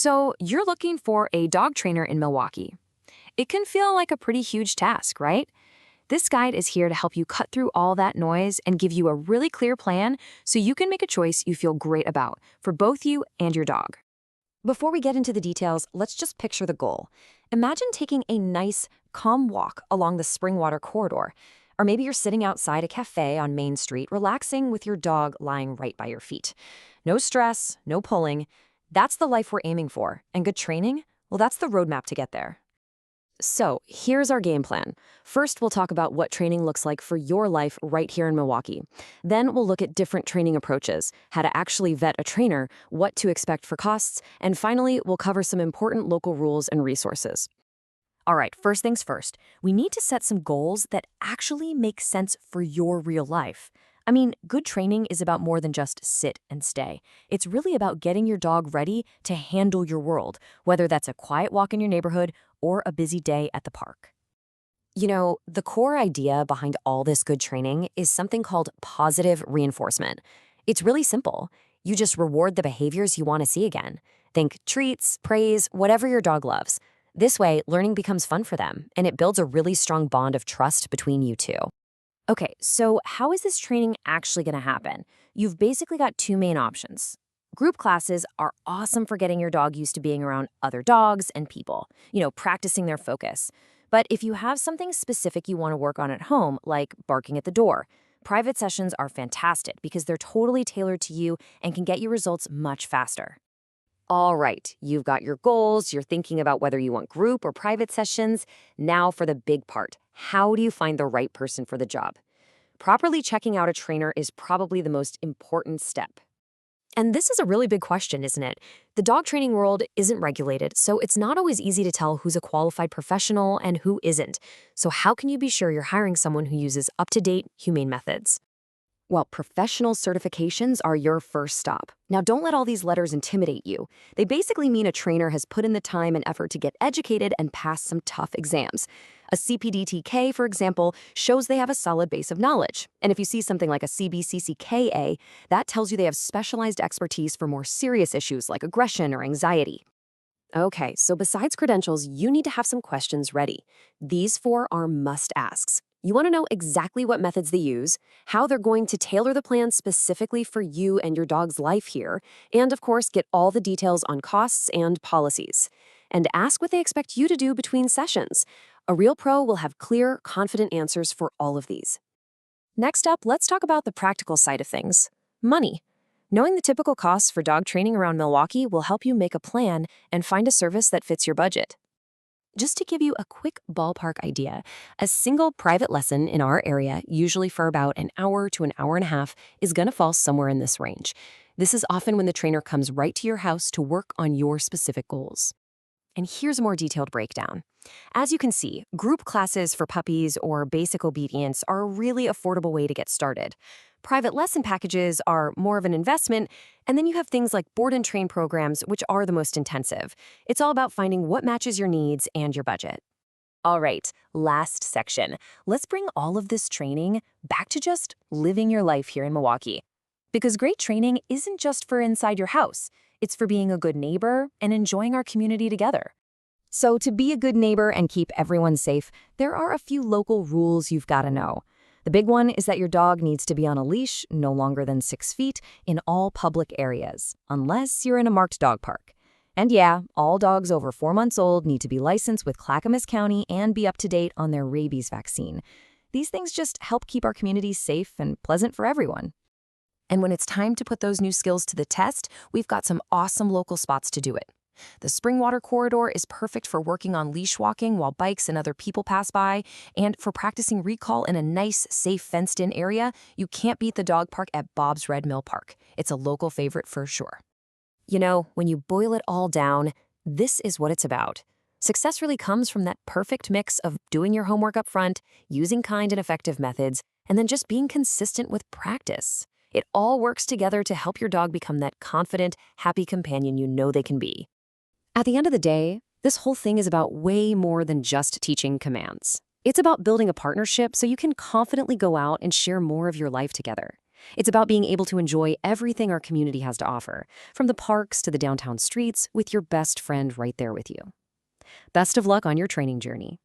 So you're looking for a dog trainer in Milwaukee. It can feel like a pretty huge task, right? This guide is here to help you cut through all that noise and give you a really clear plan so you can make a choice you feel great about for both you and your dog. Before we get into the details, let's just picture the goal. Imagine taking a nice, calm walk along the Springwater corridor. Or maybe you're sitting outside a cafe on Main Street, relaxing with your dog lying right by your feet. No stress, no pulling. That's the life we're aiming for. And good training? Well, that's the roadmap to get there. So here's our game plan. First, we'll talk about what training looks like for your life right here in Milwaukee. Then we'll look at different training approaches, how to actually vet a trainer, what to expect for costs, and finally, we'll cover some important local rules and resources. All right, first things first, we need to set some goals that actually make sense for your real life. I mean, good training is about more than just sit and stay. It's really about getting your dog ready to handle your world, whether that's a quiet walk in your neighborhood or a busy day at the park. You know, the core idea behind all this good training is something called positive reinforcement. It's really simple. You just reward the behaviors you want to see again. Think treats, praise, whatever your dog loves. This way, learning becomes fun for them, and it builds a really strong bond of trust between you two. Okay, so how is this training actually going to happen? You've basically got two main options. Group classes are awesome for getting your dog used to being around other dogs and people, practicing their focus. But if you have something specific you want to work on at home, like barking at the door, private sessions are fantastic because they're totally tailored to you and can get you results much faster. All right, you've got your goals, you're thinking about whether you want group or private sessions. Now for the big part. How do you find the right person for the job? Properly checking out a trainer is probably the most important step. And this is a really big question, isn't it? The dog training world isn't regulated, so it's not always easy to tell who's a qualified professional and who isn't. So how can you be sure you're hiring someone who uses up-to-date, humane methods? Well, professional certifications are your first stop. Now, don't let all these letters intimidate you. They basically mean a trainer has put in the time and effort to get educated and pass some tough exams. A CPDTK, for example, shows they have a solid base of knowledge. And if you see something like a CBCCKA, that tells you they have specialized expertise for more serious issues like aggression or anxiety. Okay, so besides credentials, you need to have some questions ready. These 4 are must-asks. You want to know exactly what methods they use, how they're going to tailor the plan specifically for you and your dog's life here, and of course, get all the details on costs and policies. And ask what they expect you to do between sessions. A real pro will have clear, confident answers for all of these. Next up, let's talk about the practical side of things. Money. Knowing the typical costs for dog training around Milwaukee will help you make a plan and find a service that fits your budget. Just to give you a quick ballpark idea, a single private lesson in our area, usually for about an hour to an hour and a half, is going to fall somewhere in this range. This is often when the trainer comes right to your house to work on your specific goals. And here's a more detailed breakdown. As you can see, group classes for puppies or basic obedience are a really affordable way to get started. Private lesson packages are more of an investment, and then you have things like board and train programs, which are the most intensive. It's all about finding what matches your needs and your budget. All right, last section. Let's bring all of this training back to just living your life here in Milwaukee. Because great training isn't just for inside your house. It's for being a good neighbor and enjoying our community together. So to be a good neighbor and keep everyone safe, there are a few local rules you've got to know. The big one is that your dog needs to be on a leash no longer than 6 feet in all public areas, unless you're in a marked dog park. And yeah, all dogs over 4 months old need to be licensed with Clackamas County and be up to date on their rabies vaccine. These things just help keep our communities safe and pleasant for everyone. And when it's time to put those new skills to the test, we've got some awesome local spots to do it. The Springwater corridor is perfect for working on leash walking while bikes and other people pass by, and for practicing recall in a nice, safe, fenced-in area, you can't beat the dog park at Bob's Red Mill Park. It's a local favorite for sure. You know, when you boil it all down, this is what it's about. Success really comes from that perfect mix of doing your homework up front, using kind and effective methods, and then just being consistent with practice. It all works together to help your dog become that confident, happy companion you know they can be. At the end of the day, this whole thing is about way more than just teaching commands. It's about building a partnership so you can confidently go out and share more of your life together. It's about being able to enjoy everything our community has to offer, from the parks to the downtown streets, with your best friend right there with you. Best of luck on your training journey.